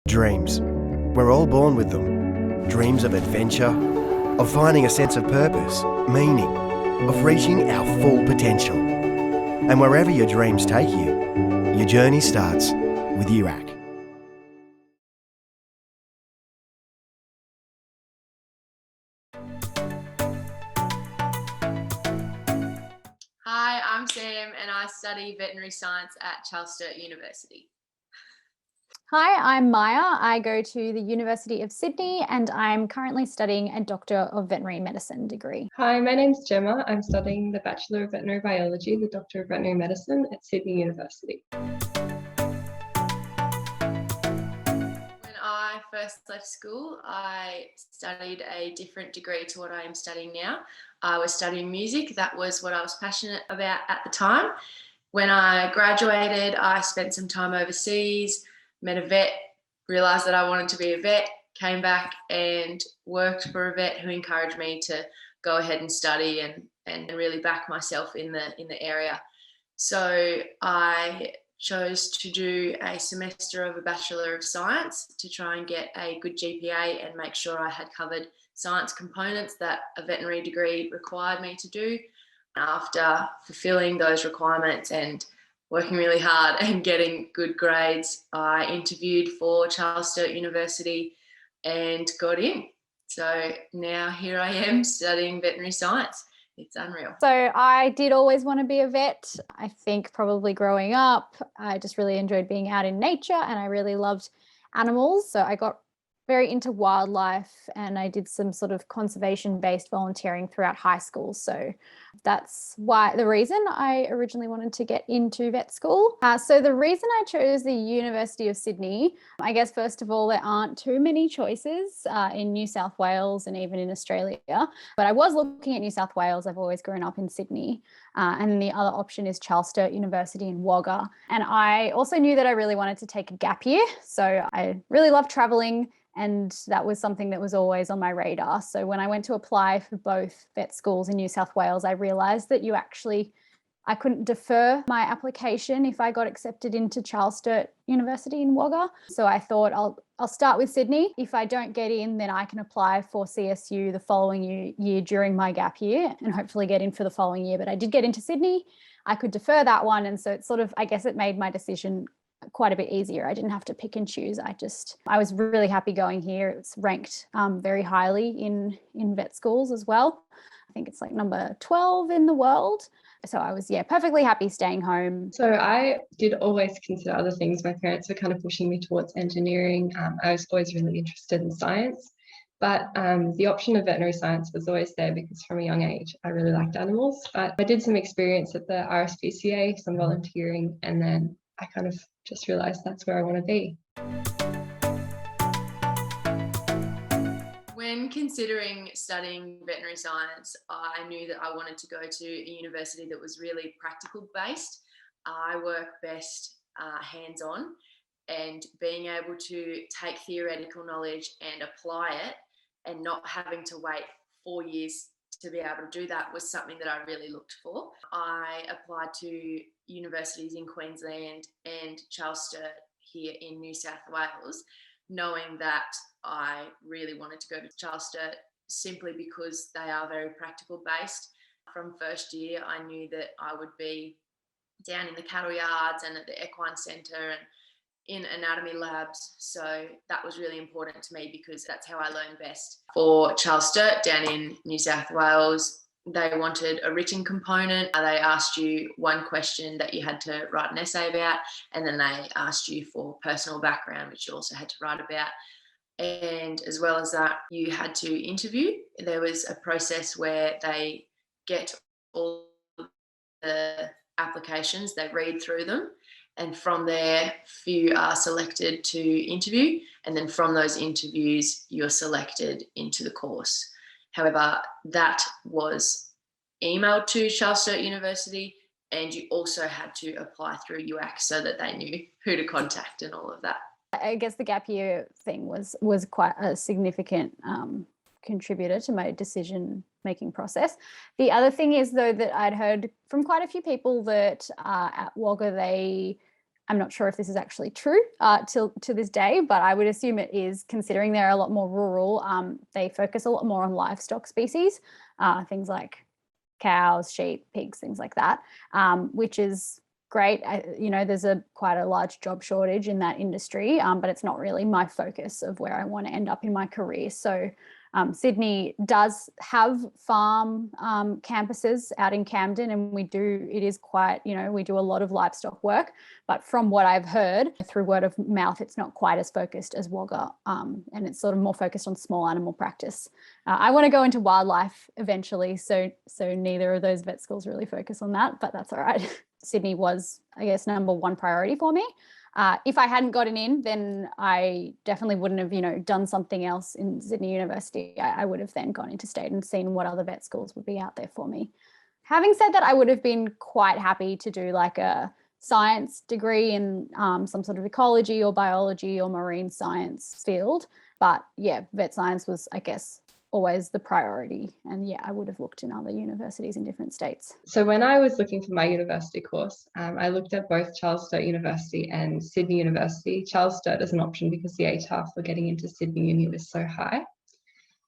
Dreams. We're all born with them. Dreams of adventure, of finding a sense of purpose, meaning, of reaching our full potential. And wherever your dreams take you, your journey starts with UAC. Hi, I'm Sam and I study veterinary science at Charles Sturt University. Hi, I'm Maya. I go to the University of Sydney and I'm currently studying a Doctor of Veterinary Medicine degree. Hi, my name's Gemma. I'm studying the Bachelor of Veterinary Biology, the Doctor of Veterinary Medicine at Sydney University. When I first left school, I studied a different degree to what I am studying now. I was studying music. That was what I was passionate about at the time. When I graduated, I spent some time overseas, met a vet, realised that I wanted to be a vet, came back and worked for a vet who encouraged me to go ahead and study and really back myself in the area. So I chose to do a semester of a Bachelor of Science to try and get a good GPA and make sure I had covered science components that a veterinary degree required me to do. After fulfilling those requirements and working really hard and getting good grades, I interviewed for Charles Sturt University and got in. So now here I am studying veterinary science. It's unreal. So I did always want to be a vet. I think probably growing up, I just really enjoyed being out in nature and I really loved animals. So I got very into wildlife and I did some sort of conservation-based volunteering throughout high school. So that's the reason I originally wanted to get into vet school. So the reason I chose the University of Sydney, I guess first of all, there aren't too many choices in New South Wales and even in Australia. But I was looking at New South Wales. I've always grown up in Sydney. And the other option is Charles Sturt University in Wagga. And I also knew that I really wanted to take a gap year. So I really love traveling. And that was something that was always on my radar. So when I went to apply for both vet schools in New South Wales, I realised that I couldn't defer my application if I got accepted into Charles Sturt University in Wagga. So I thought I'll start with Sydney. If I don't get in, then I can apply for CSU the following year during my gap year and hopefully get in for the following year. But I did get into Sydney. I could defer that one. And so it's sort of, I guess it made my decision quite a bit easier. I didn't have to pick and choose. I was really happy going here. It's ranked very highly in vet schools as well. I think it's like number 12 in the world. So I was, perfectly happy staying home. So I did always consider other things. My parents were kind of pushing me towards engineering. I was always really interested in science, but the option of veterinary science was always there because from a young age, I really liked animals. But I did some experience at the RSPCA, some volunteering, and then I kind of just realised that's where I want to be. When considering studying veterinary science, I knew that I wanted to go to a university that was really practical based. I work best hands-on, and being able to take theoretical knowledge and apply it and not having to wait 4 years to be able to do that was something that I really looked for. I applied to universities in Queensland and Charles Sturt here in New South Wales, knowing that I really wanted to go to Charles Sturt simply because they are very practical based. From first year, I knew that I would be down in the cattle yards and at the equine centre and in anatomy labs. So that was really important to me because that's how I learned best. For Charles Sturt down in New South Wales, they wanted a written component. They asked you one question that you had to write an essay about, and then they asked you for personal background, which you also had to write about. And as well as that, you had to interview. There was a process where they get all the applications, they read through them, and from there, few are selected to interview, and then from those interviews, you're selected into the course. However, that was emailed to Charles Sturt University, and you also had to apply through UAC so that they knew who to contact and all of that. I guess the gap year thing was quite a significant contributor to my decision-making process. The other thing is, though, that I'd heard from quite a few people that at Wagga they I'm not sure if this is actually true to this day, but I would assume it is, considering they're a lot more rural. They focus a lot more on livestock species, things like cows, sheep, pigs, things like that, which is great. There's quite a large job shortage in that industry, but it's not really my focus of where I want to end up in my career. So Sydney does have farm campuses out in Camden, and it is quite, we do a lot of livestock work, but from what I've heard through word of mouth, it's not quite as focused as Wagga, and it's sort of more focused on small animal practice. I want to go into wildlife eventually, so neither of those vet schools really focus on that, but that's all right. Sydney was, I guess, number one priority for me. If I hadn't gotten in, then I definitely wouldn't have, done something else in Sydney University. I would have then gone into state and seen what other vet schools would be out there for me. Having said that, I would have been quite happy to do like a science degree in some sort of ecology or biology or marine science field. But yeah, vet science was, I guess, always the priority. And yeah, I would have looked in other universities in different states. So when I was looking for my university course, I looked at both Charles Sturt University and Sydney University. Charles Sturt as an option because the ATAR for getting into Sydney Uni was so high.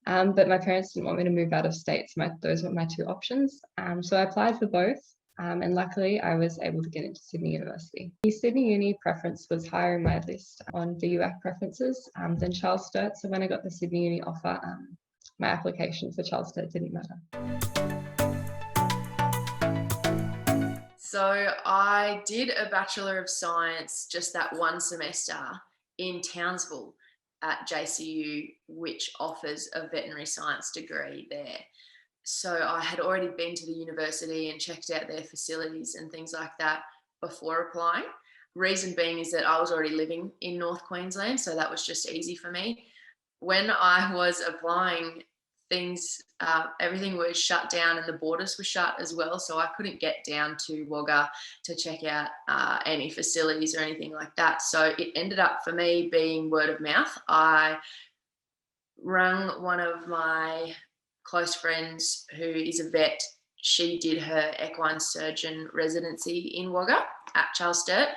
But my parents didn't want me to move out of state, so those were my two options. So I applied for both, and luckily I was able to get into Sydney University. The Sydney Uni preference was higher in my list on the UAC preferences than Charles Sturt. So when I got the Sydney Uni offer, my application for Charles Sturt didn't matter. So I did a Bachelor of Science just that one semester in Townsville at JCU, which offers a veterinary science degree there. So I had already been to the university and checked out their facilities and things like that before applying. Reason being is that I was already living in North Queensland, so that was just easy for me. When I was applying, everything was shut down and the borders were shut as well, so I couldn't get down to Wagga to check out any facilities or anything like that. So it ended up for me being word of mouth. I rang one of my close friends who is a vet. She did her equine surgeon residency in Wagga at Charles Sturt,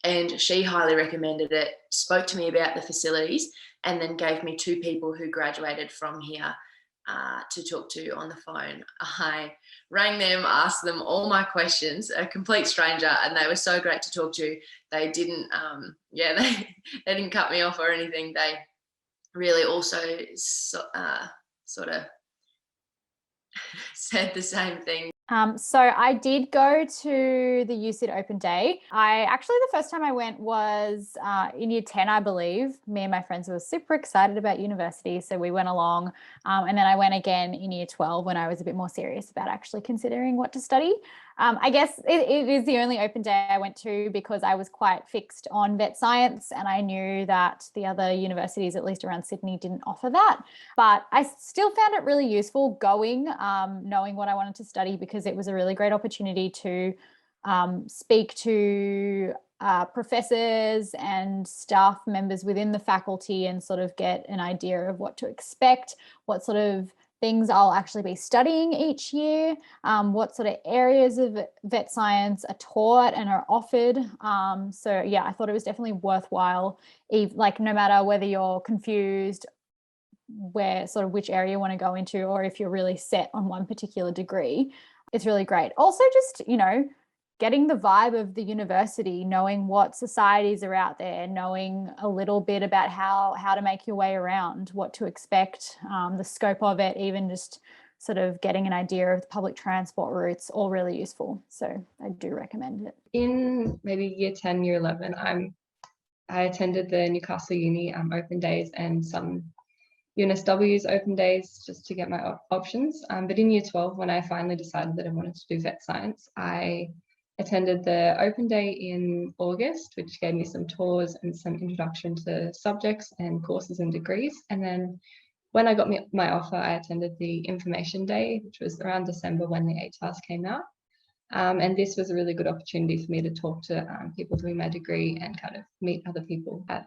and she highly recommended it, spoke to me about the facilities, and then gave me two people who graduated from here to talk to on the phone. I rang them, asked them all my questions, a complete stranger, and they were so great to talk to. They didn't, they didn't cut me off or anything. They really also sort of said the same thing. So I did go to the UCID Open Day. The first time I went was in year 10, I believe. Me and my friends were super excited about university, so we went along. And then I went again in year 12 when I was a bit more serious about actually considering what to study. I guess it is the only open day I went to because I was quite fixed on vet science, and I knew that the other universities, at least around Sydney, didn't offer that. But I still found it really useful going, knowing what I wanted to study, because it was a really great opportunity to speak to professors and staff members within the faculty and sort of get an idea of what to expect, what sort of things I'll actually be studying each year, what sort of areas of vet science are taught and are offered. So yeah, I thought it was definitely worthwhile, no matter whether you're confused which area you want to go into, or if you're really set on one particular degree. It's really great. Also, just, getting the vibe of the university, knowing what societies are out there, knowing a little bit about how to make your way around, what to expect, the scope of it, even just sort of getting an idea of the public transport routes, all really useful. So I do recommend it. In maybe year 10, year 11, I attended the Newcastle Uni open days and some UNSW's open days just to get my options. But in year 12, when I finally decided that I wanted to do vet science, I attended the open day in August, which gave me some tours and some introduction to subjects and courses and degrees. And then when I got my offer, I attended the information day, which was around December when the ATARs came out. And this was a really good opportunity for me to talk to people doing my degree and kind of meet other people at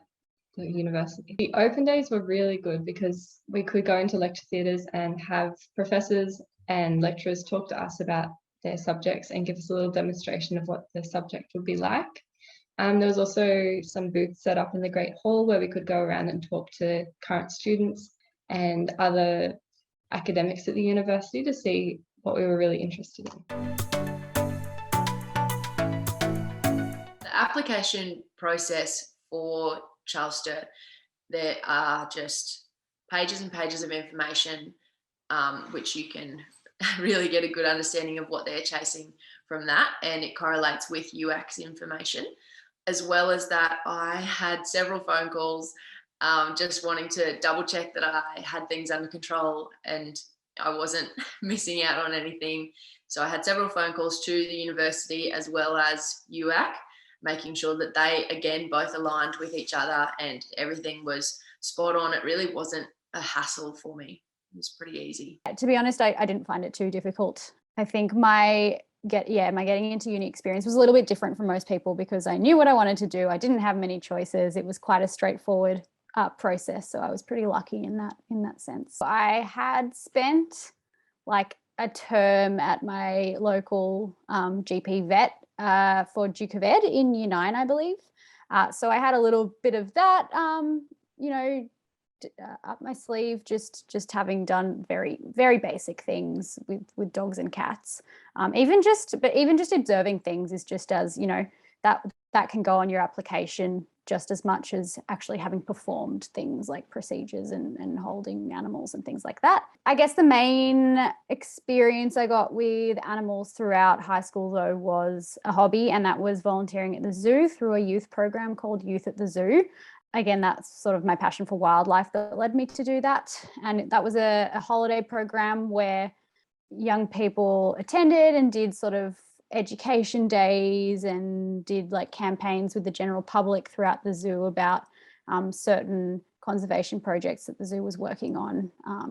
the university. The open days were really good because we could go into lecture theatres and have professors and lecturers talk to us about their subjects and give us a little demonstration of what the subject would be like. There was also some booths set up in the Great Hall where we could go around and talk to current students and other academics at the university to see what we were really interested in. The application process for Charles Sturt, there are just pages and pages of information which you can really get a good understanding of what they're chasing from that, and it correlates with UAC's information. As well as that, I had several phone calls just wanting to double check that I had things under control and I wasn't missing out on anything. So I had several phone calls to the university as well as UAC, making sure that they, again, both aligned with each other and everything was spot on. It really wasn't a hassle for me. It was pretty easy. To be honest, I didn't find it too difficult. I think my getting into uni experience was a little bit different from most people because I knew what I wanted to do. I didn't have many choices. It was quite a straightforward process. So I was pretty lucky in that sense. I had spent like a term at my local GP vet for Duke of Ed in year 9, I believe. So I had a little bit of that, up my sleeve, just having done very, very basic things with dogs and cats. Even just observing things is just as, that can go on your application just as much as actually having performed things like procedures and holding animals and things like that. I guess the main experience I got with animals throughout high school, though, was a hobby, and that was volunteering at the zoo through a youth program called Youth at the Zoo. Again, that's sort of my passion for wildlife that led me to do that. And that was a holiday program where young people attended and did sort of education days and did like campaigns with the general public throughout the zoo about certain conservation projects that the zoo was working on,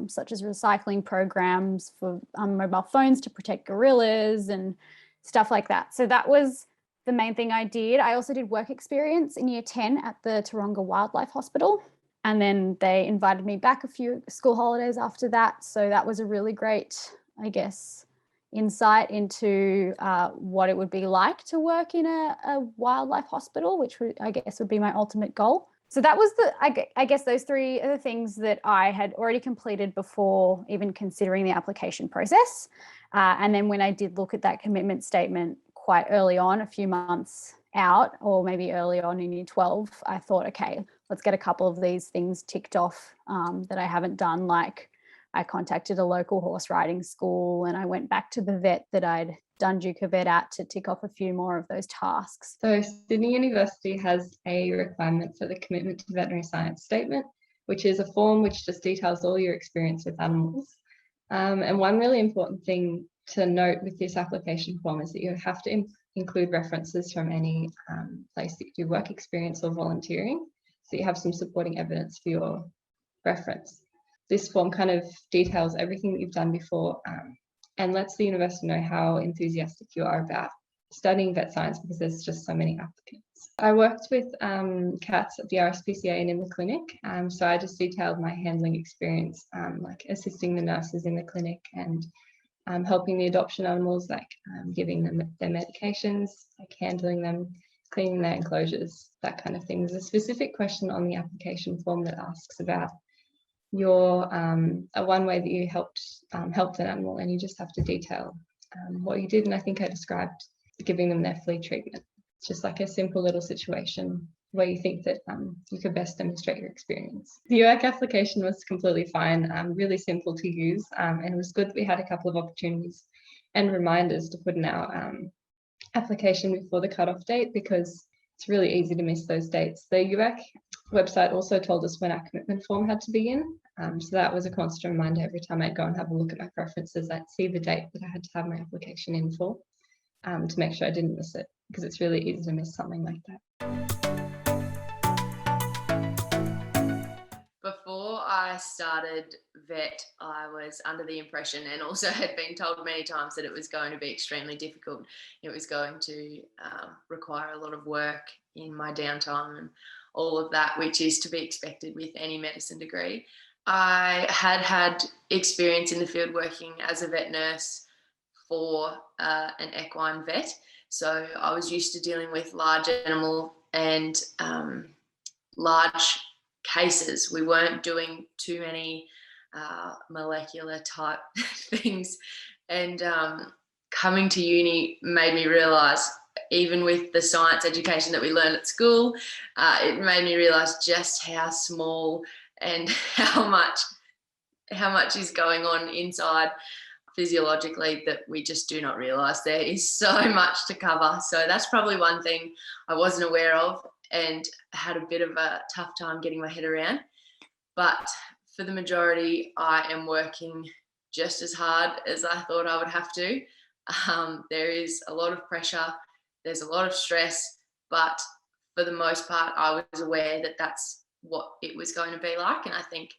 such as recycling programs for mobile phones to protect gorillas and stuff like that. So that was the main thing I did. I also did work experience in year 10 at the Taronga Wildlife Hospital. And then they invited me back a few school holidays after that. So that was a really great, I guess, insight into what it would be like to work in a wildlife hospital, which I guess would be my ultimate goal. So that was I guess those 3 are the things that I had already completed before even considering the application process. And then when I did look at that commitment statement quite early on, a few months out, or maybe early on in year 12, I thought, okay, let's get a couple of these things ticked off that I haven't done. Like I contacted a local horse riding school and I went back to the vet that I'd done Duke of Ed at to tick off a few more of those tasks. So Sydney University has a requirement for the Commitment to Veterinary Science statement, which is a form which just details all your experience with animals. And one really important thing to note with this application form is that you have to include references from any place that you do work experience or volunteering, so you have some supporting evidence for your reference. This form kind of details everything that you've done before and lets the university know how enthusiastic you are about studying vet science because there's just so many applicants. I worked with cats at the RSPCA and in the clinic, so I just detailed my handling experience, like assisting the nurses in the clinic and helping the adoption animals, like giving them their medications, like handling them, cleaning their enclosures, that kind of thing. There's a specific question on the application form that asks about your one way that you helped an animal, and you just have to detail what you did. And I think I described giving them their flea treatment. It's just like a simple little situation where you think that you could best demonstrate your experience. The UAC application was completely fine, really simple to use, and it was good that we had a couple of opportunities and reminders to put in our application before the cutoff date, because it's really easy to miss those dates. The UAC website also told us when our commitment form had to be in, so that was a constant reminder. Every time I'd go and have a look at my preferences, I'd see the date that I had to have my application in for, to make sure I didn't miss it, because it's really easy to miss something like that. Before I started vet, I was under the impression, and also had been told many times, that it was going to be extremely difficult. It was going to require a lot of work in my downtime and all of that, which is to be expected with any medicine degree. I had experience in the field working as a vet nurse for an equine vet. So I was used to dealing with large animal and large cases. We weren't doing too many molecular type things. And coming to uni made me realise, even with the science education that we learn at school, it made me realise just how small and how much is going on inside physiologically that we just do not realise. There is so much to cover. So that's probably one thing I wasn't aware of and had a bit of a tough time getting my head around. But for the majority, I am working just as hard as I thought I would have to. There is a lot of pressure, there's a lot of stress, but for the most part, I was aware that that's what it was going to be like. And I think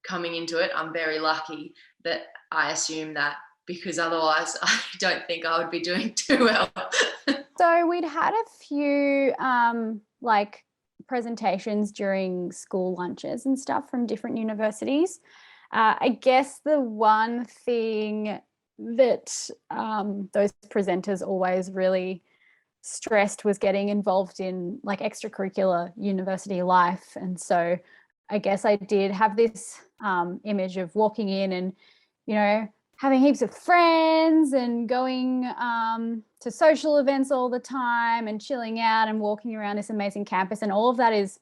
coming into it, I'm very lucky that I assumed that, because otherwise I don't think I would be doing too well. So we'd had a few like presentations during school lunches and stuff from different universities. I guess the one thing that those presenters always really stressed was getting involved in like extracurricular university life. And so I guess I did have this image of walking in and, you know, having heaps of friends and going to social events all the time and chilling out and walking around this amazing campus. And all of that is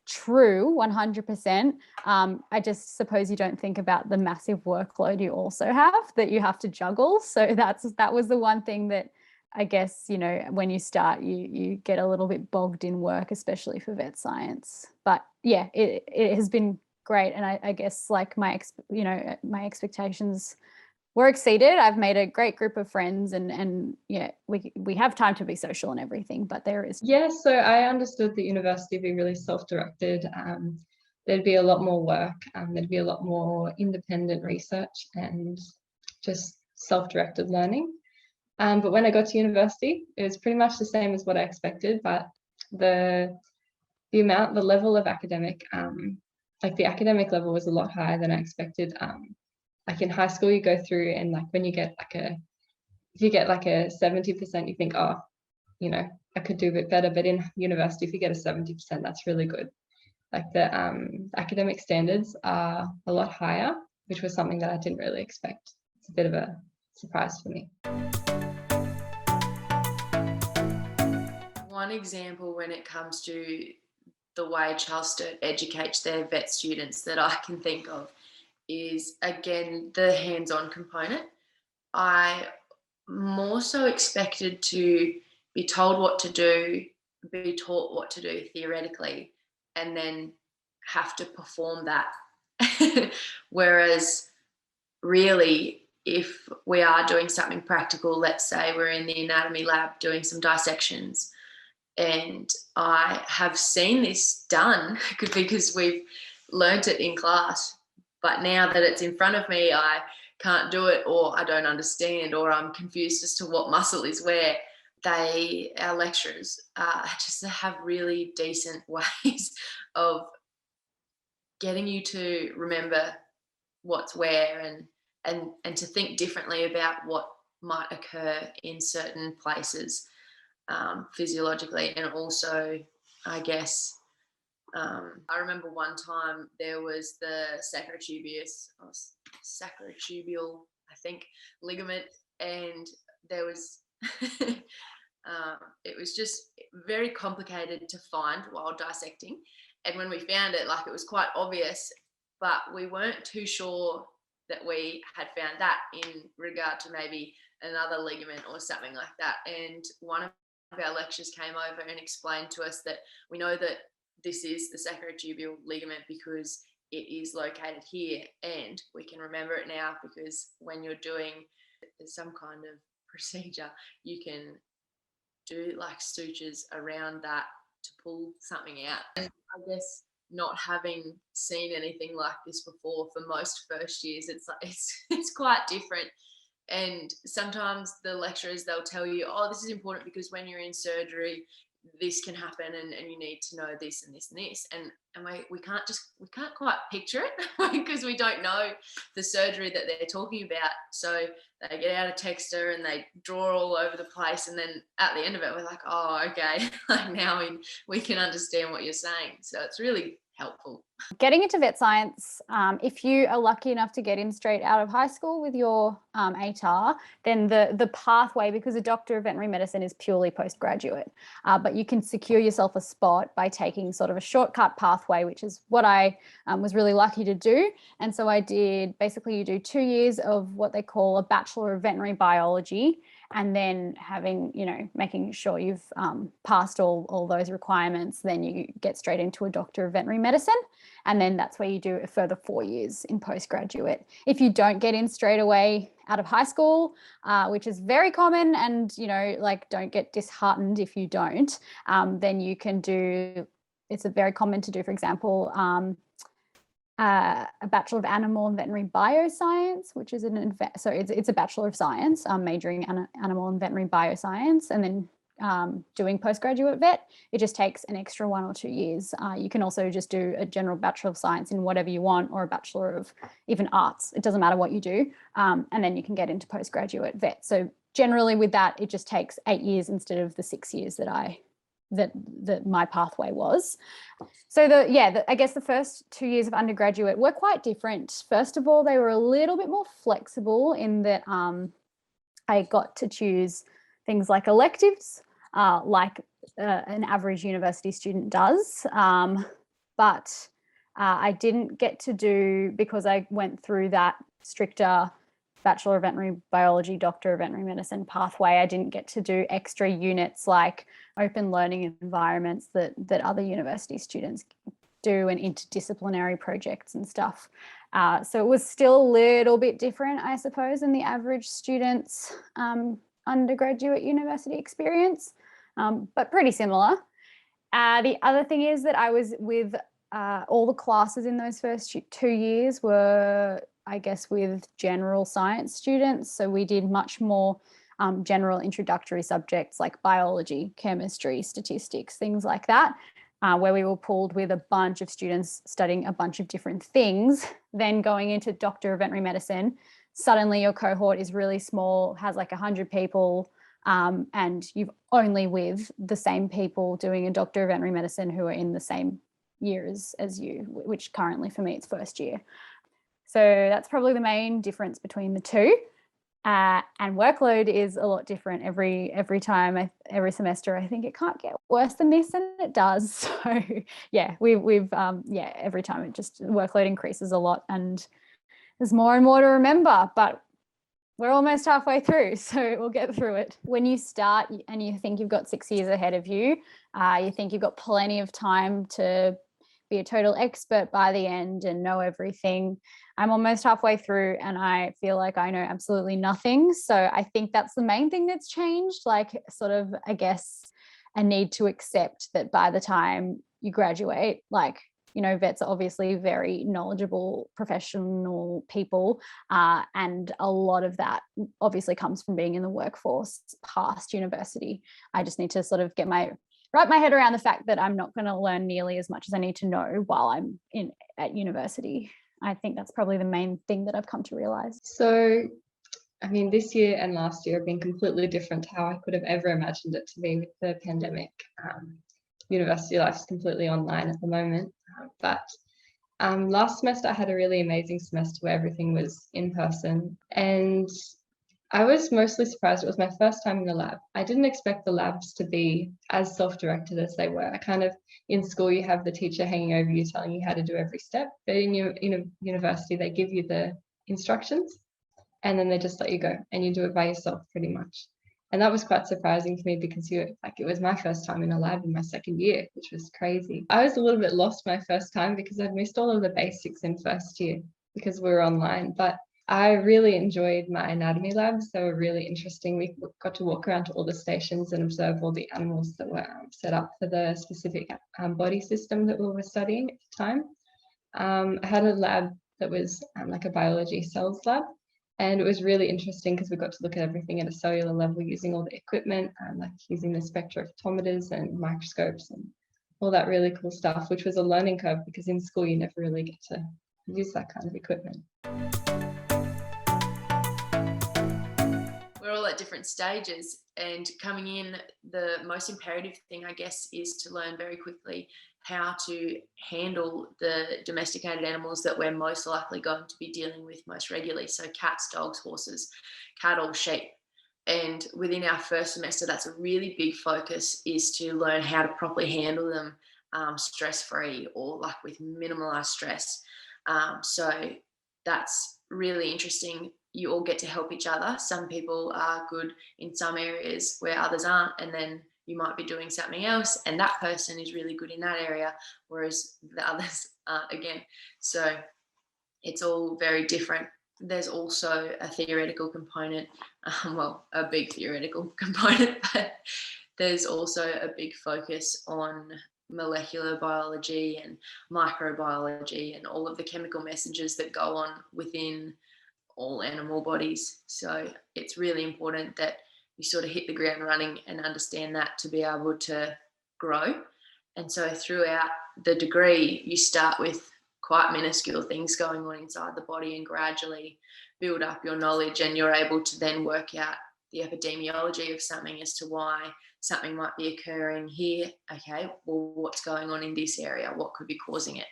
true, 100%. I just suppose you don't think about the massive workload you also have that you have to juggle. So that was the one thing that I guess, you know, when you start, you get a little bit bogged in work, especially for vet science. But yeah, it has been great. And I guess like my expectations were exceeded. I've made a great group of friends and yeah, we have time to be social and everything, but there is. Yeah, so I understood that university would be really self-directed. There'd be a lot more work, there'd be a lot more independent research and just self-directed learning. But when I got to university, it was pretty much the same as what I expected, but the level of academic, like the academic level was a lot higher than I expected. Like in high school, you go through and like when you get if you get like a 70%, you think, oh, you know, I could do a bit better. But in university, if you get a 70%, that's really good. Like the academic standards are a lot higher, which was something that I didn't really expect. It's a bit of a surprise for me. One example when it comes to the way Charles Sturt educates their vet students that I can think of is, again, the hands-on component. I more so expected to be told what to do, be taught what to do theoretically, and then have to perform that. Whereas really, if we are doing something practical, let's say we're in the anatomy lab doing some dissections, and I have seen this done because we've learnt it in class, but now that it's in front of me, I can't do it, or I don't understand, or I'm confused as to what muscle is where. Our lecturers, just have really decent ways of getting you to remember what's where and to think differently about what might occur in certain places physiologically. And also, I guess, I remember one time there was the sacrotubial, I think, ligament, and there was it was just very complicated to find while dissecting. And when we found it, like, it was quite obvious, but we weren't too sure that we had found that in regard to maybe another ligament or something like that. And one of our lecturers came over and explained to us that we know that this is the sacrotubial ligament because it is located here, and we can remember it now because when you're doing some kind of procedure, you can do like sutures around that to pull something out. And I guess not having seen anything like this before for most first years, it's quite different. And sometimes the lecturers, they'll tell you, oh, this is important because when you're in surgery, this can happen, and you need to know this and this and this, and we can't quite picture it because we don't know the surgery that they're talking about. So they get out a texter and they draw all over the place, and then at the end of it we're like, oh, okay, like now we can understand what you're saying. So it's really helpful. Getting into vet science, if you are lucky enough to get in straight out of high school with your ATAR, then the pathway, because a doctor of veterinary medicine is purely postgraduate, but you can secure yourself a spot by taking sort of a shortcut pathway, which is what I was really lucky to do. And so I did, basically you do 2 years of what they call a Bachelor of Veterinary Biology, and then having, making sure you've passed all those requirements, then you get straight into a Doctor of Veterinary Medicine. And then that's where you do a further 4 years in postgraduate. If you don't get in straight away out of high school, which is very common, and, don't get disheartened if you don't, then you can do, it's very common to do, for example, a Bachelor of Animal and Veterinary Bioscience, which is it's a Bachelor of Science, majoring in Animal and Veterinary Bioscience, and then doing postgraduate vet. It just takes an extra 1 or 2 years. You can also just do a general Bachelor of Science in whatever you want, or a Bachelor of even Arts. It doesn't matter what you do. And then you can get into postgraduate vet. So generally with that, it just takes 8 years instead of the 6 years that my pathway was. So I guess the first 2 years of undergraduate were quite different. First of all, they were a little bit more flexible in that I got to choose things like electives, like an average university student does. But I didn't get to do, because I went through that stricter Bachelor of Veterinary Biology, Doctor of Veterinary Medicine pathway, I didn't get to do extra units like open learning environments that other university students do, and interdisciplinary projects and stuff. So it was still a little bit different, I suppose, than the average student's undergraduate university experience, but pretty similar. The other thing is that I was with all the classes in those first 2 years were, I guess, with general science students. So we did much more general introductory subjects like biology, chemistry, statistics, things like that, where we were pooled with a bunch of students studying a bunch of different things. Then going into Doctor of Veterinary Medicine, suddenly your cohort is really small, has like 100 people, and you've only with the same people doing a Doctor of Veterinary Medicine who are in the same year as you, which currently for me it's first year. So that's probably the main difference between the two. And workload is a lot different every time, every semester. I think it can't get worse than this, and it does. So yeah, every time it just, workload increases a lot, and there's more and more to remember, but we're almost halfway through, so we'll get through it. When you start and you think you've got 6 years ahead of you, you think you've got plenty of time to be a total expert by the end and know everything. I'm almost halfway through and I feel like I know absolutely nothing. So I think that's the main thing that's changed, like sort of, I guess, a need to accept that by the time you graduate, like, vets are obviously very knowledgeable professional people, and a lot of that obviously comes from being in the workforce past university. I just need to sort of wrap my head around the fact that I'm not going to learn nearly as much as I need to know while I'm at university. I think that's probably the main thing that I've come to realize. So, I mean, this year and last year have been completely different to how I could have ever imagined it to be with the pandemic. University life is completely online at the moment. But last semester I had a really amazing semester where everything was in person, and I was mostly surprised. It was my first time in the lab. I didn't expect the labs to be as self-directed as they were. In school, you have the teacher hanging over you telling you how to do every step, but in a university, they give you the instructions and then they just let you go and you do it by yourself pretty much. And that was quite surprising to me because it was my first time in a lab in my second year, which was crazy. I was a little bit lost my first time because I'd missed all of the basics in first year because we were online. But I really enjoyed my anatomy labs. They were really interesting. We got to walk around to all the stations and observe all the animals that were set up for the specific body system that we were studying at the time. I had a lab that was like a biology cells lab. And it was really interesting because we got to look at everything at a cellular level using all the equipment, like using the spectrophotometers and microscopes and all that really cool stuff, which was a learning curve because in school you never really get to use that kind of equipment. We're all at different stages, and coming in, the most imperative thing, I guess, is to learn very quickly how to handle the domesticated animals that we're most likely going to be dealing with most regularly. So cats, dogs, horses, cattle, sheep. And within our first semester, that's a really big focus, is to learn how to properly handle them stress-free, or like with minimalized stress. So that's really interesting. You all get to help each other. Some people are good in some areas where others aren't, and then you might be doing something else and that person is really good in that area, whereas the others aren't again. So it's all very different. There's also a theoretical component, well, a big theoretical component, but there's also a big focus on molecular biology and microbiology and all of the chemical messages that go on within all animal bodies. So it's really important that you sort of hit the ground running and understand that to be able to grow. And so throughout the degree, you start with quite minuscule things going on inside the body and gradually build up your knowledge, and you're able to then work out the epidemiology of something as to why something might be occurring here. Okay, well, what's going on in this area? What could be causing it?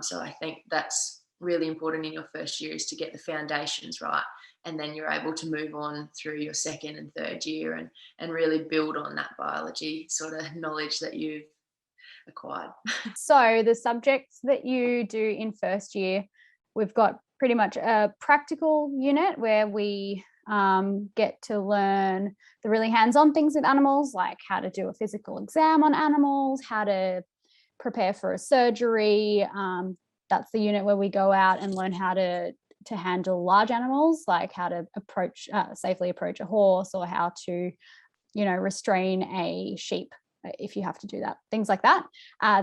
So I think that's really important in your first year, is to get the foundations right, and then you're able to move on through your second and third year and really build on that biology sort of knowledge that you've acquired. So the subjects that you do in first year, we've got pretty much a practical unit where we get to learn the really hands-on things with animals, like how to do a physical exam on animals, how to prepare for a surgery. That's the unit where we go out and learn how to handle large animals, like how to safely approach a horse, or how to, restrain a sheep if you have to do that, things like that.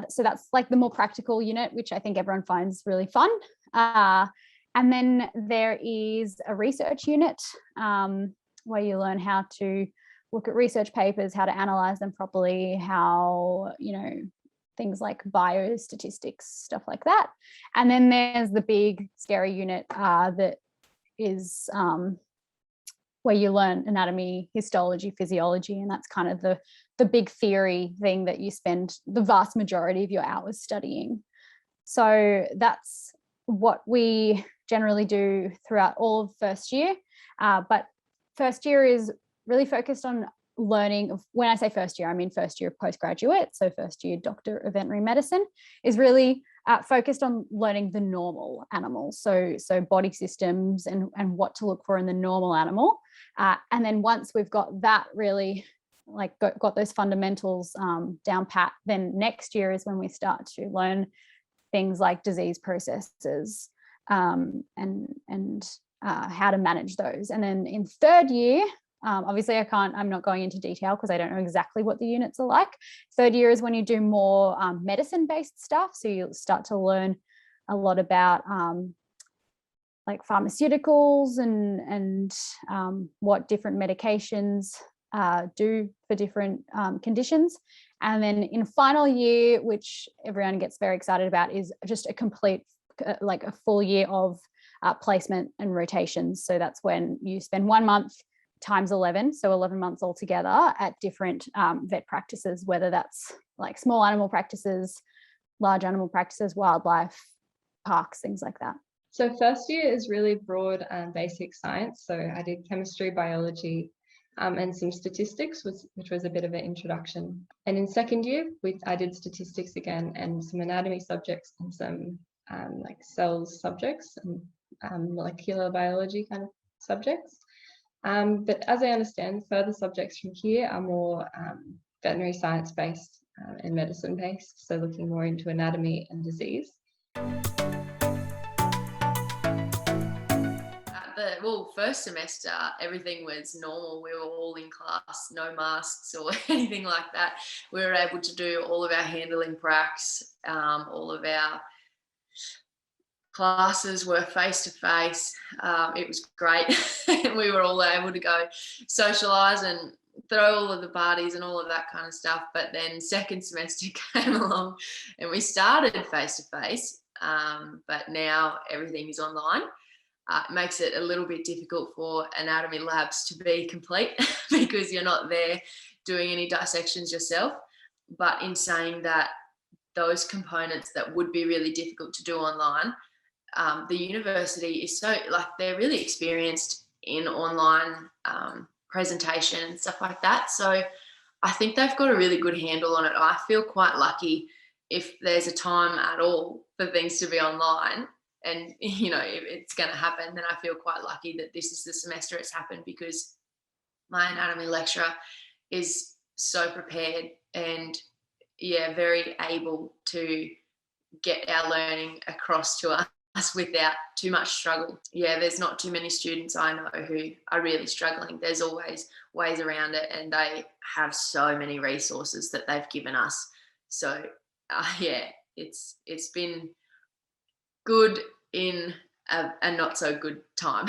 So that's like the more practical unit, which I think everyone finds really fun. And then there is a research unit where you learn how to look at research papers, how to analyze them properly, how, things like biostatistics, stuff like that. And then there's the big scary unit that is where you learn anatomy, histology, physiology, and that's kind of the big theory thing that you spend the vast majority of your hours studying. So that's what we generally do throughout all of first year. But first year is really focused on learning. When I say first year, I mean first year postgraduate. So first year doctor of veterinary medicine is really focused on learning the normal animals. So body systems and what to look for in the normal animal. And then once we've got that really got those fundamentals down pat, then next year is when we start to learn things like disease processes and how to manage those. And then in third year, obviously I'm not going into detail because I don't know exactly what the units are like. Third year is when you do more medicine-based stuff. So you start to learn a lot about like pharmaceuticals and what different medications do for different conditions. And then in final year, which everyone gets very excited about, is just a complete, like a full year of placement and rotations. So that's when you spend 1 month times 11, so 11 months altogether at different vet practices, whether that's like small animal practices, large animal practices, wildlife, parks, things like that. So first year is really broad basic science. So I did chemistry, biology, and some statistics, which was a bit of an introduction. And in second year, I did statistics again, and some anatomy subjects, and some like cells subjects, and molecular biology kind of subjects. But as I understand, further subjects from here are more veterinary science based and medicine based, so looking more into anatomy and disease. First semester, everything was normal. We were all in class, no masks or anything like that. We were able to do all of our handling pracs, all of our classes were face to face. It was great. We were all able to go socialise and throw all of the parties and all of that kind of stuff. But then second semester came along and we started face to face. But now everything is online. It makes it a little bit difficult for anatomy labs to be complete because you're not there doing any dissections yourself. But in saying that, those components that would be really difficult to do online, the university is so, like, they're really experienced in online presentation and stuff like that. So I think they've got a really good handle on it. I feel quite lucky if there's a time at all for things to be online, and you know, if it's going to happen, then I feel quite lucky that this is the semester it's happened, because my anatomy lecturer is so prepared and very able to get our learning across to us without too much struggle. There's not too many students I know who are really struggling. There's always ways around it, and they have so many resources that they've given us. So it's been good in a not so good time.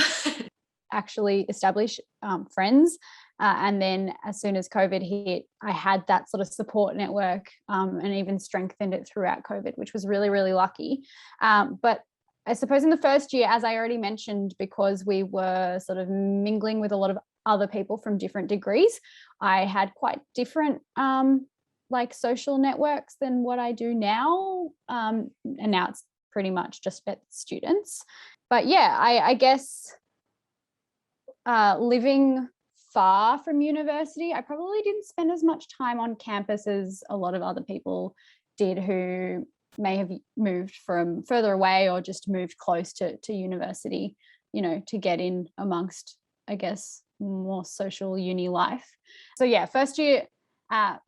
Actually establish friends. And then as soon as COVID hit, I had that sort of support network, and even strengthened it throughout COVID, which was really, really lucky. But I suppose in the first year, as I already mentioned, because we were sort of mingling with a lot of other people from different degrees, I had quite different like social networks than what I do now. And now it's pretty much just vet students. But yeah, I guess living far from university, I probably didn't spend as much time on campus as a lot of other people did who may have moved from further away or just moved close to university, you know, to get in amongst, I guess, more social uni life. So yeah, first year,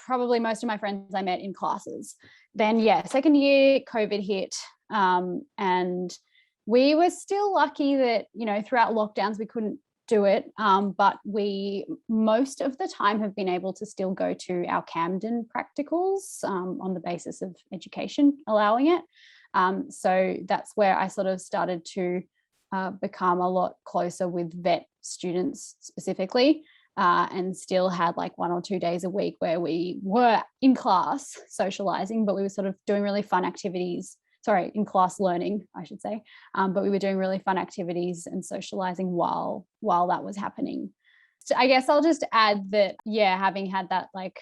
probably most of my friends I met in classes. Then second year, COVID hit, and we were still lucky that, you know, throughout lockdowns we couldn't do it, but we most of the time have been able to still go to our Camden practicals on the basis of education allowing it. So that's where I sort of started to become a lot closer with vet students specifically, and still had like 1 or 2 days a week where we were in class socializing, but we were sort of doing really fun activities. Sorry, in class learning, I should say. But we were doing really fun activities and socializing while that was happening. So I guess I'll just add that, having had that like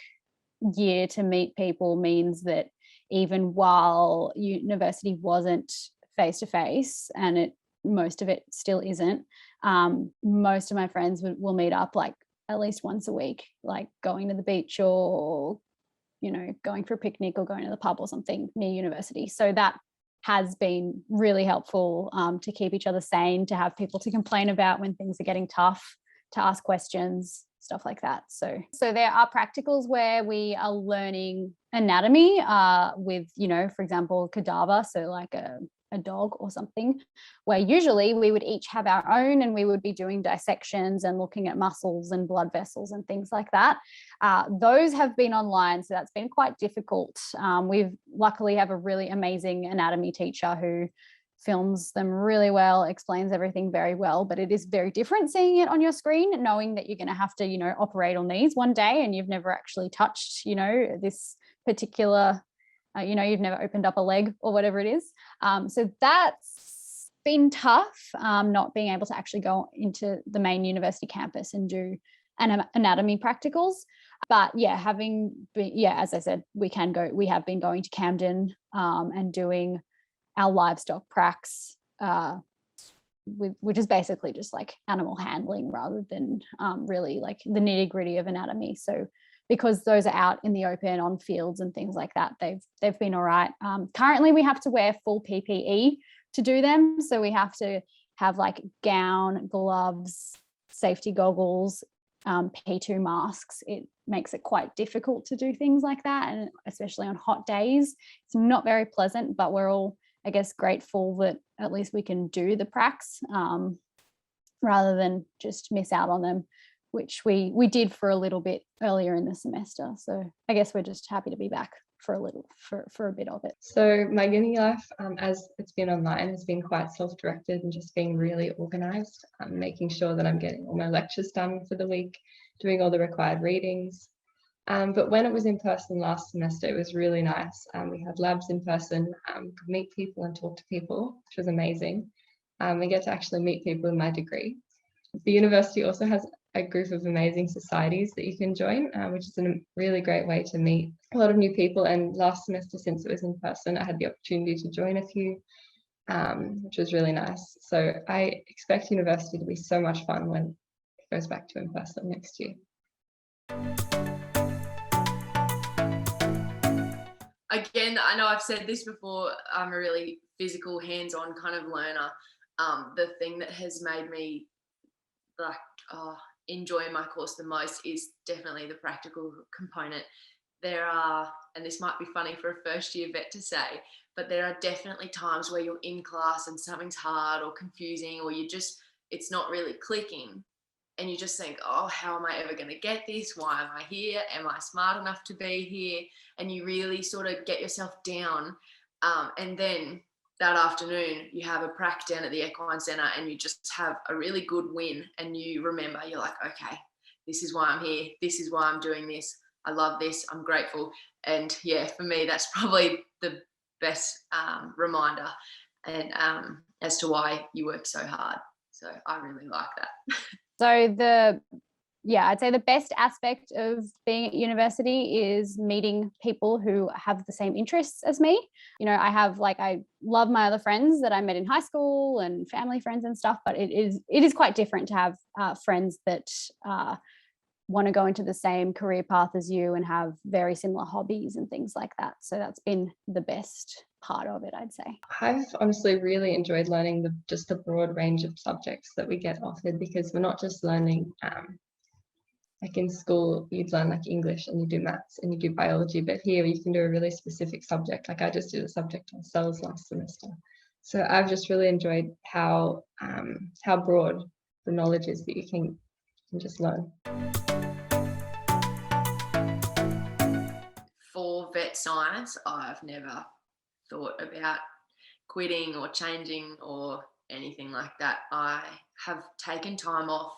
year to meet people means that even while university wasn't face-to-face, and most of it still isn't, most of my friends will meet up like at least once a week, like going to the beach or, you know, going for a picnic or going to the pub or something near university. So that has been really helpful, to keep each other sane, to have people to complain about when things are getting tough, to ask questions, stuff like that. So there are practicals where we are learning anatomy with, you know, for example, cadaver, so like a dog or something, where usually we would each have our own and we would be doing dissections and looking at muscles and blood vessels and things like that. Those have been online, so that's been quite difficult. We've luckily have a really amazing anatomy teacher who films them really well, explains everything very well, but it is very different seeing it on your screen, knowing that you're going to have to, you know, operate on these one day and you've never actually touched, you know, this particular you know, you've never opened up a leg or whatever it is. So that's been tough, not being able to actually go into the main university campus and do anatomy practicals. But having been, as I said, we have been going to Camden and doing our livestock pracs, which is basically just like animal handling rather than really like the nitty gritty of anatomy. So because those are out in the open on fields and things like that, they've been all right. Currently we have to wear full PPE to do them. So we have to have like gown, gloves, safety goggles, P2 masks. It makes it quite difficult to do things like that. And especially on hot days, it's not very pleasant, but we're all, I guess, grateful that at least we can do the pracs rather than just miss out on them, which we did for a little bit earlier in the semester. So I guess we're just happy to be back. for a bit of it. So my uni life, as it's been online, has been quite self-directed and just being really organised, making sure that I'm getting all my lectures done for the week, doing all the required readings. But when it was in person last semester, it was really nice. We had labs in person, could meet people and talk to people, which was amazing. We get to actually meet people in my degree. The university also has a group of amazing societies that you can join, which is a really great way to meet a lot of new people. And last semester, since it was in person, I had the opportunity to join a few, which was really nice. So I expect university to be so much fun when it goes back to in person next year. Again, I know I've said this before, I'm a really physical, hands-on kind of learner. The thing that has made me enjoy my course the most is definitely the practical component. There are, and this might be funny for a first year vet to say, but there are definitely times where you're in class and something's hard or confusing, or it's not really clicking. And you just think, oh, how am I ever going to get this? Why am I here? Am I smart enough to be here? And you really sort of get yourself down. And then that afternoon, you have a prac down at the equine centre and you just have a really good win. And you remember, you're like, okay, this is why I'm here. This is why I'm doing this. I love this. I'm grateful. And yeah, for me, that's probably the best reminder and as to why you work so hard. So I really like that. So I'd say the best aspect of being at university is meeting people who have the same interests as me. You know, I love my other friends that I met in high school and family friends and stuff, but it is quite different to have friends that want to go into the same career path as you and have very similar hobbies and things like that. So that's been the best part of it, I'd say. I've honestly really enjoyed learning the broad range of subjects that we get offered, because we're not just learning like in school you'd learn like English and you do maths and you do biology, but here you can do a really specific subject. Like I just did a subject on cells last semester. So I've just really enjoyed how broad the knowledge is that you can just learn. For vet science, I've never thought about quitting or changing or anything like that. I have taken time off.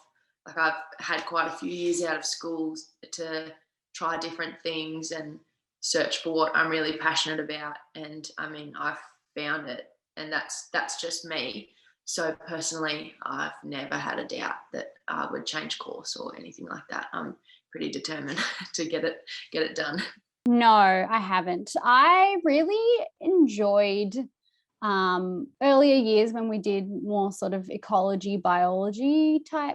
Like I've had quite a few years out of school to try different things and search for what I'm really passionate about. And I mean, I've found it, and that's just me. So personally, I've never had a doubt that I would change course or anything like that. I'm pretty determined to get it done. No, I haven't. I really enjoyed earlier years when we did more sort of ecology, biology type,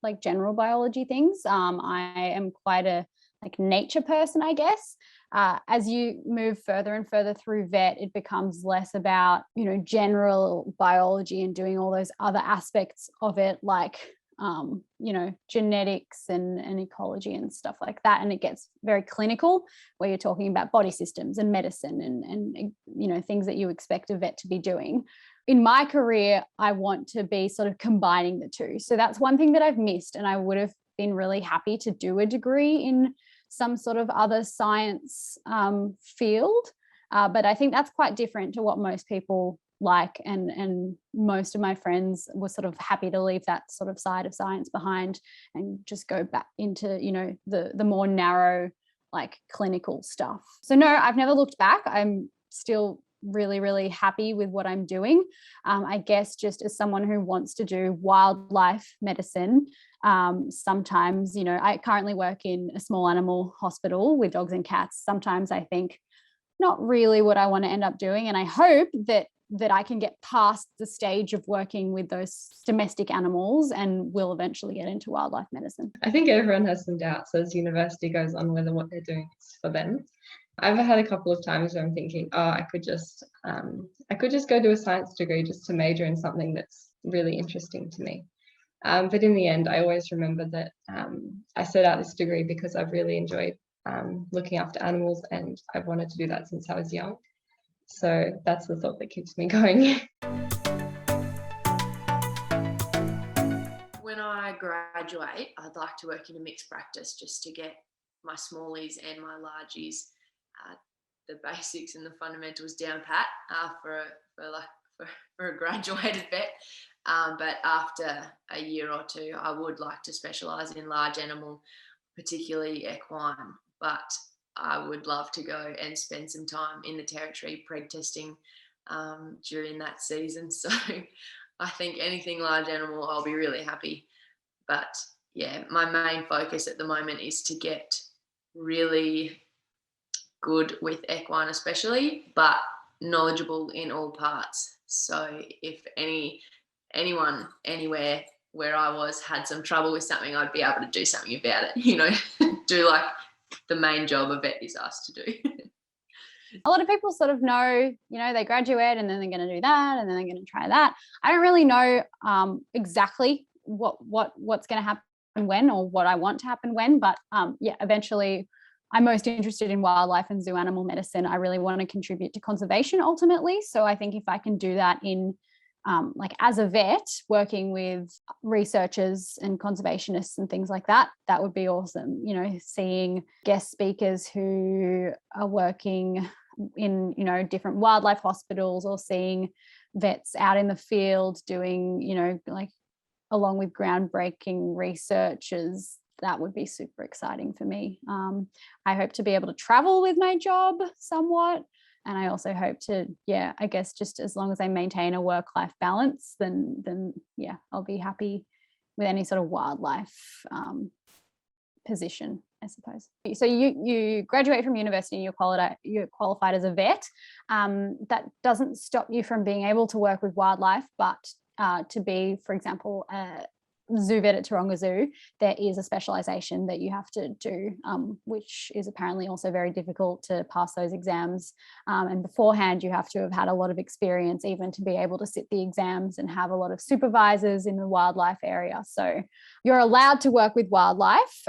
like general biology things. I am quite a nature person, I guess. As you move further and further through vet, it becomes less about, general biology and doing all those other aspects of it, like genetics and ecology and stuff like that. And it gets very clinical, where you're talking about body systems and medicine and things that you expect a vet to be doing. In my career, I want to be sort of combining the two. So that's one thing that I've missed, and I would have been really happy to do a degree in some sort of other science field. But I think that's quite different to what most people like, and most of my friends were sort of happy to leave that sort of side of science behind and just go back into the more narrow, like clinical stuff. So no, I've never looked back. I'm still really, really happy with what I'm doing. I guess just as someone who wants to do wildlife medicine, sometimes, I currently work in a small animal hospital with dogs and cats. Sometimes I think not really what I want to end up doing, and I hope that I can get past the stage of working with those domestic animals and will eventually get into wildlife medicine. I think everyone has some doubts as university goes on whether what they're doing is for them. I've had a couple of times where I'm thinking, I could just go do a science degree just to major in something that's really interesting to me. But in the end, I always remember that I set out this degree because I've really enjoyed looking after animals, and I've wanted to do that since I was young. So that's the thought that keeps me going. When I graduate, I'd like to work in a mixed practice just to get my smallies and my largies the basics and the fundamentals down pat for a graduated vet. But after a year or two, I would like to specialise in large animal, particularly equine. But I would love to go and spend some time in the territory preg testing during that season. So I think anything large animal, I'll be really happy. But yeah, my main focus at the moment is to get really good with equine especially, but knowledgeable in all parts. So if anyone anywhere where I was had some trouble with something, I'd be able to do something about it, do like the main job a vet is asked to do. A lot of people sort of know, they graduate and then they're going to do that and then they're going to try that. I don't really know exactly what's going to happen when, or what I want to happen when, but eventually I'm most interested in wildlife and zoo animal medicine. I really want to contribute to conservation ultimately. So I think if I can do that in like as a vet, working with researchers and conservationists and things like that, that would be awesome. Seeing guest speakers who are working in, different wildlife hospitals, or seeing vets out in the field doing, like along with groundbreaking researchers, that would be super exciting for me. I hope to be able to travel with my job somewhat. And I also hope to, I guess just as long as I maintain a work-life balance, then I'll be happy with any sort of wildlife position, I suppose. So you graduate from university and you're qualified as a vet. That doesn't stop you from being able to work with wildlife, but to be, for example, a zoo vet at Taronga Zoo, there is a specialisation that you have to do, which is apparently also very difficult to pass those exams. And beforehand, you have to have had a lot of experience even to be able to sit the exams and have a lot of supervisors in the wildlife area. So you're allowed to work with wildlife,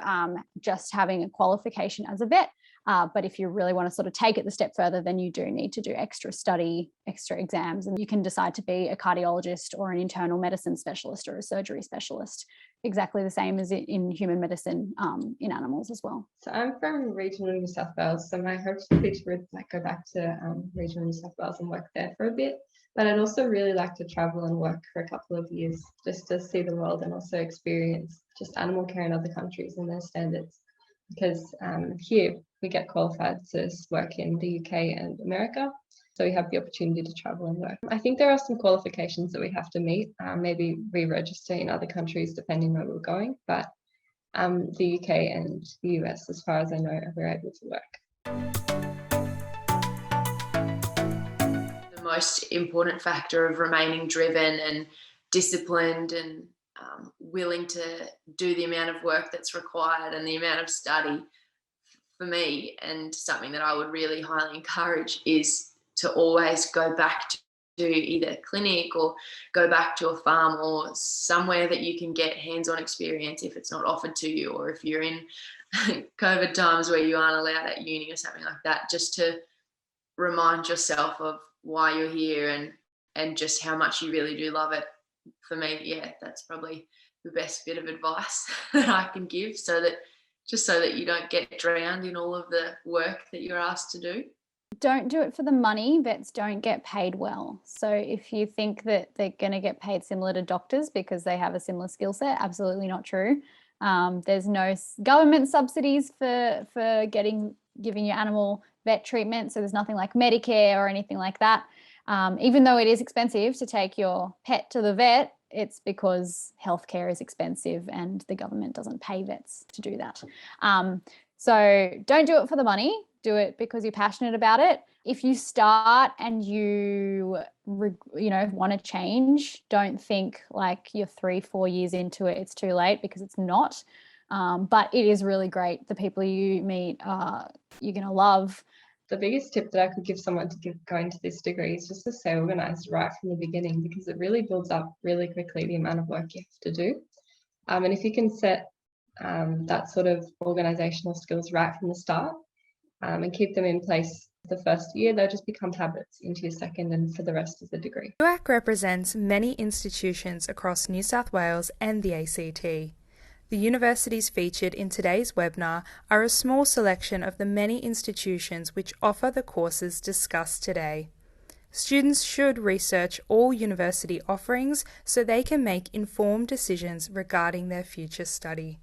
just having a qualification as a vet. But if you really want to sort of take it the step further, then you do need to do extra study, extra exams, and you can decide to be a cardiologist or an internal medicine specialist or a surgery specialist, exactly the same as in human medicine in animals as well. So I'm from regional New South Wales, so my hope would be to go back to regional New South Wales and work there for a bit. But I'd also really like to travel and work for a couple of years just to see the world and also experience just animal care in other countries and their standards. Because here we get qualified to work in the UK and America, so we have the opportunity to travel and work. I think there are some qualifications that we have to meet, maybe re-register in other countries depending where we're going, but the UK and the US, as far as I know, we're able to work. The most important factor of remaining driven and disciplined and willing to do the amount of work that's required and the amount of study for me, and something that I would really highly encourage, is to always go back to either clinic or go back to a farm or somewhere that you can get hands-on experience if it's not offered to you, or if you're in COVID times where you aren't allowed at uni or something like that, just to remind yourself of why you're here and just how much you really do love it. For me, that's probably the best bit of advice that I can give, so that you don't get drowned in all of the work that you're asked to do. Don't do it for the money. Vets don't get paid well. So if you think that they're going to get paid similar to doctors because they have a similar skill set, absolutely not true. There's no government subsidies for giving your animal vet treatment. So there's nothing like Medicare or anything like that. Even though it is expensive to take your pet to the vet, it's because healthcare is expensive and the government doesn't pay vets to do that. So don't do it for the money. Do it because you're passionate about it. If you start and you want to change, don't think like you're 3-4 years into it, it's too late, because it's not. But it is really great. The people you meet, you're going to love. The biggest tip that I could give someone to going to this degree is just to stay organised right from the beginning, because it really builds up really quickly the amount of work you have to do. And if you can set that sort of organisational skills right from the start and keep them in place the first year, they'll just become habits into your second and for the rest of the degree. UAC represents many institutions across New South Wales and the ACT. The universities featured in today's webinar are a small selection of the many institutions which offer the courses discussed today. Students should research all university offerings so they can make informed decisions regarding their future study.